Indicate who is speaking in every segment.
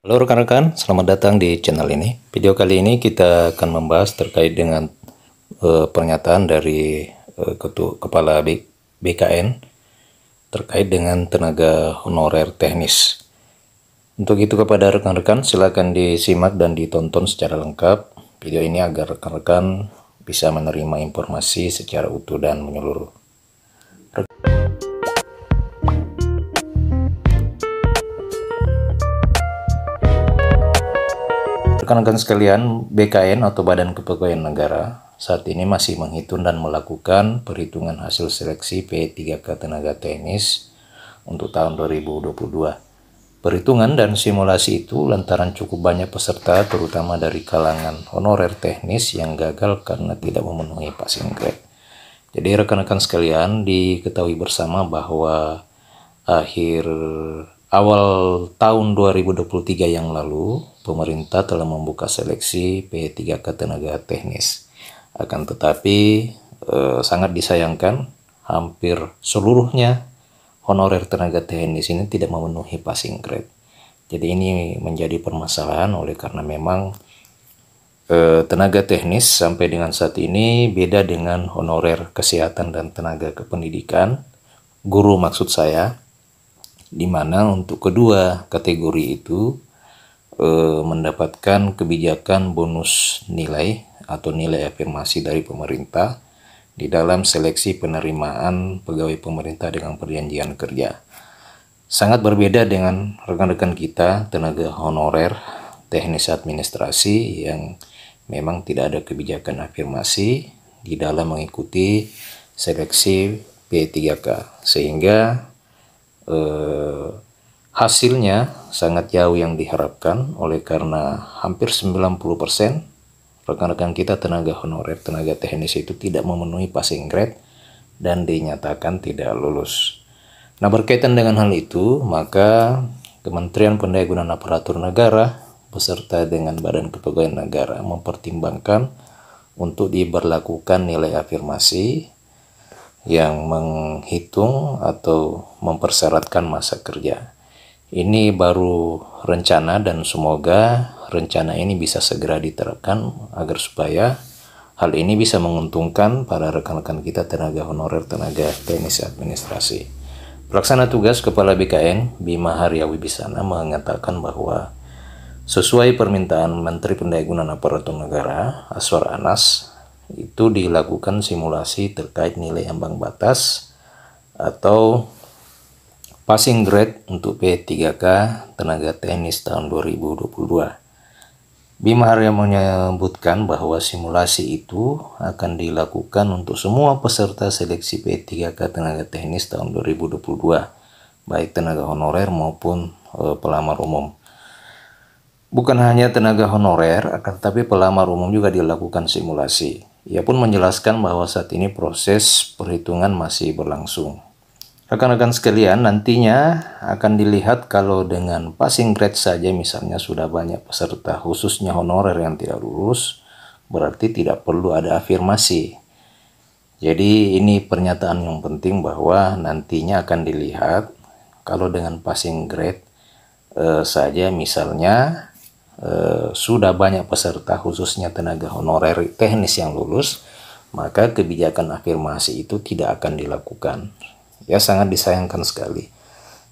Speaker 1: Halo rekan-rekan, selamat datang di channel ini. Video kali ini kita akan membahas terkait dengan pernyataan dari Kepala BKN terkait dengan tenaga honorer teknis. Untuk itu kepada rekan-rekan silakan disimak dan ditonton secara lengkap video ini agar rekan-rekan bisa menerima informasi secara utuh dan menyeluruh. Rekan-rekan sekalian, BKN atau Badan Kepegawaian Negara saat ini masih menghitung dan melakukan perhitungan hasil seleksi P3K tenaga teknis untuk tahun 2022. Perhitungan dan simulasi itu lantaran cukup banyak peserta terutama dari kalangan honorer teknis yang gagal karena tidak memenuhi passing grade. Jadi rekan-rekan sekalian diketahui bersama bahwa awal tahun 2023 yang lalu, pemerintah telah membuka seleksi P3K tenaga teknis. Akan tetapi sangat disayangkan hampir seluruhnya honorer tenaga teknis ini tidak memenuhi passing grade. Jadi ini menjadi permasalahan oleh karena memang tenaga teknis sampai dengan saat ini beda dengan honorer kesehatan dan tenaga kependidikan, guru maksud saya, di mana untuk kedua kategori itu mendapatkan kebijakan bonus nilai atau nilai afirmasi dari pemerintah di dalam seleksi penerimaan pegawai pemerintah dengan perjanjian kerja. Sangat berbeda dengan rekan-rekan kita tenaga honorer teknis administrasi yang memang tidak ada kebijakan afirmasi di dalam mengikuti seleksi P3K, sehingga hasilnya sangat jauh yang diharapkan oleh karena hampir 90% rekan-rekan kita tenaga honorer tenaga teknis itu tidak memenuhi passing grade dan dinyatakan tidak lulus. Nah, berkaitan dengan hal itu, maka Kementerian Pendayagunaan Aparatur Negara beserta dengan Badan Kepegawaian Negara mempertimbangkan untuk diberlakukan nilai afirmasi yang menghitung atau mempersyaratkan masa kerja. Ini baru rencana dan semoga rencana ini bisa segera diterapkan agar supaya hal ini bisa menguntungkan para rekan-rekan kita tenaga honorer tenaga teknis administrasi. Pelaksana tugas Kepala BKN Bima Haria Wibisana mengatakan bahwa sesuai permintaan Menteri Pendayagunaan Aparatur Negara Aswar Anas, itu dilakukan simulasi terkait nilai ambang batas atau passing grade untuk P3K tenaga teknis tahun 2022. Bima Haria menyebutkan bahwa simulasi itu akan dilakukan untuk semua peserta seleksi P3K tenaga teknis tahun 2022, baik tenaga honorer maupun pelamar umum. Bukan hanya tenaga honorer, akan tetapi pelamar umum juga dilakukan simulasi. Ia pun menjelaskan bahwa saat ini proses perhitungan masih berlangsung. Rekan-rekan sekalian, nantinya akan dilihat kalau dengan passing grade saja misalnya sudah banyak peserta khususnya honorer yang tidak lulus, berarti tidak perlu ada afirmasi. Jadi ini pernyataan yang penting bahwa nantinya akan dilihat kalau dengan passing grade saja misalnya sudah banyak peserta khususnya tenaga honorer teknis yang lulus, maka kebijakan afirmasi itu tidak akan dilakukan. Ya, sangat disayangkan sekali.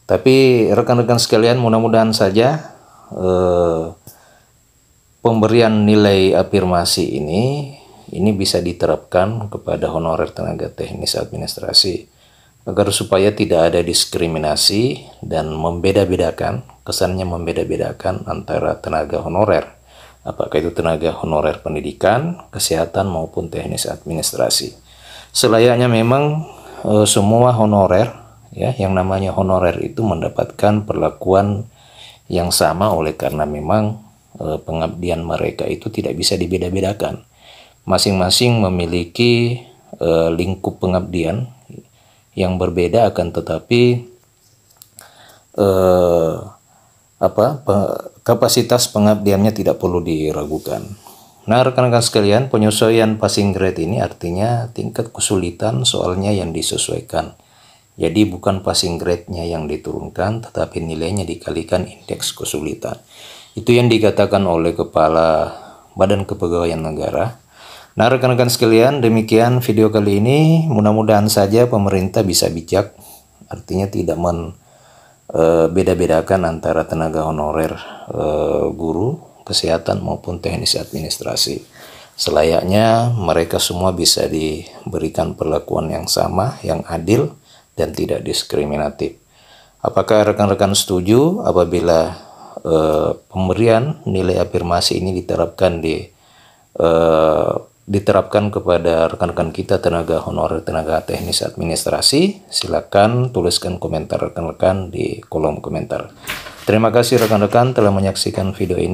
Speaker 1: Tapi rekan-rekan sekalian, mudah-mudahan saja pemberian nilai afirmasi ini bisa diterapkan kepada honorer tenaga teknis administrasi agar supaya tidak ada diskriminasi dan membeda-bedakan, kesannya membeda-bedakan antara tenaga honorer, apakah itu tenaga honorer pendidikan, kesehatan maupun teknis administrasi. Selayaknya memang semua honorer, ya, yang namanya honorer itu mendapatkan perlakuan yang sama oleh karena memang pengabdian mereka itu tidak bisa dibeda-bedakan. Masing-masing memiliki lingkup pengabdian yang berbeda, akan tetapi kapasitas pengabdiannya tidak perlu diragukan. Nah, rekan-rekan sekalian, penyesuaian passing grade ini artinya tingkat kesulitan soalnya yang disesuaikan. Jadi bukan passing grade-nya yang diturunkan, tetapi nilainya dikalikan indeks kesulitan. Itu yang dikatakan oleh Kepala Badan Kepegawaian Negara. Nah, rekan-rekan sekalian, demikian video kali ini. Mudah-mudahan saja pemerintah bisa bijak, artinya tidak beda-bedakan antara tenaga honorer guru, kesehatan maupun teknis administrasi. Selayaknya mereka semua bisa diberikan perlakuan yang sama, yang adil, dan tidak diskriminatif. Apakah rekan-rekan setuju apabila pemberian nilai afirmasi ini diterapkan kepada rekan-rekan kita tenaga honorer, tenaga teknis administrasi? Silakan tuliskan komentar rekan-rekan di kolom komentar. Terima kasih rekan-rekan telah menyaksikan video ini.